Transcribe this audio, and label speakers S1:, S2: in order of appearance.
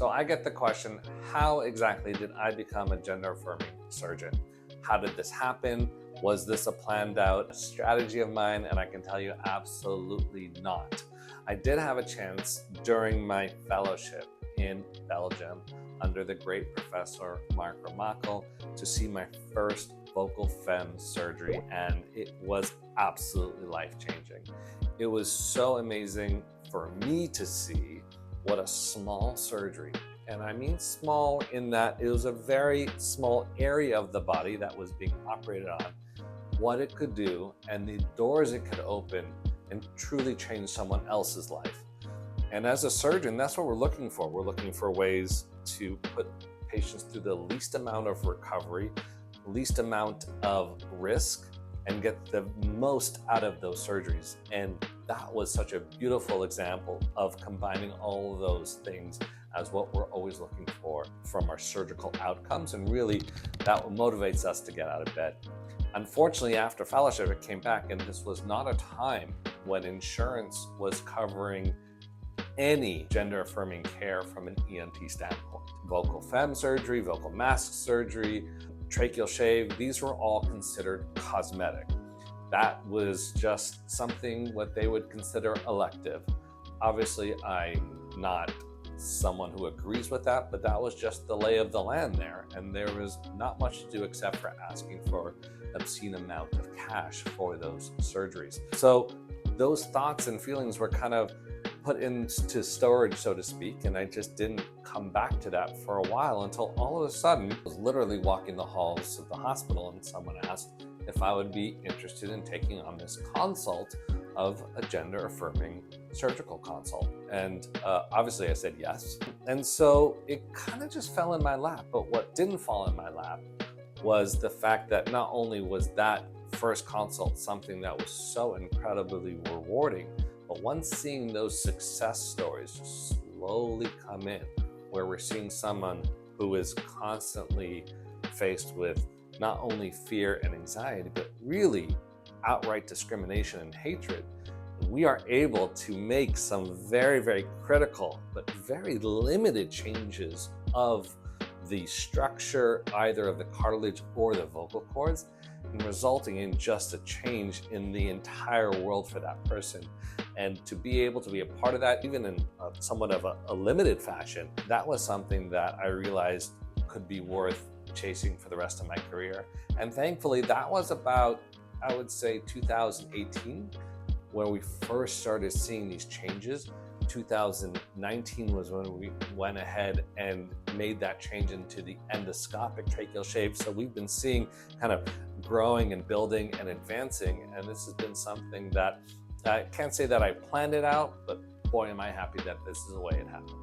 S1: So I get the question, how exactly did I become a gender-affirming surgeon? How did this happen? Was this a planned out strategy of mine? And I can tell you absolutely not. I did have a chance during my fellowship in Belgium under the great professor Mark Ramakel to see my first vocal fem surgery, and it was absolutely life-changing. It was so amazing for me to see what a small surgery, and I mean small in that it was a very small area of the body that was being operated on, what it could do and the doors it could open and truly change someone else's life. And as a surgeon, that's what we're looking for. We're looking for ways to put patients through the least amount of recovery, least amount of risk, and get the most out of those surgeries. And that was such a beautiful example of combining all of those things as what we're always looking for from our surgical outcomes. And really, that motivates us to get out of bed. Unfortunately, after fellowship, it came back, and this was not a time when insurance was covering any gender-affirming care from an ENT standpoint. Vocal fem surgery, vocal mask surgery, tracheal shave, these were all considered cosmetic. That was just something what they would consider elective. Obviously, I'm not someone who agrees with that, but that was just the lay of the land there. And there was not much to do except for asking for an obscene amount of cash for those surgeries. So those thoughts and feelings were kind of put into storage, so to speak, and I just didn't come back to that for a while until all of a sudden I was literally walking the halls of the hospital and someone asked if I would be interested in taking on this consult of a gender-affirming surgical consult. And obviously I said yes. And so it kind of just fell in my lap. But what didn't fall in my lap was the fact that not only was that first consult something that was so incredibly rewarding, but once seeing those success stories just slowly come in, where we're seeing someone who is constantly faced with not only fear and anxiety, but really outright discrimination and hatred, we are able to make some very, very critical, but very limited changes of the structure, either of the cartilage or the vocal cords, and resulting in just a change in the entire world for that person. And to be able to be a part of that, even in somewhat of a limited fashion, that was something that I realized could be worth chasing for the rest of my career. And thankfully, that was about, I would say, 2018, where we first started seeing these changes. 2019 was when we went ahead and made that change into the endoscopic tracheal shave. So we've been seeing kind of growing and building and advancing. And this has been something that I can't say that I planned it out, but boy, am I happy that this is the way it happened.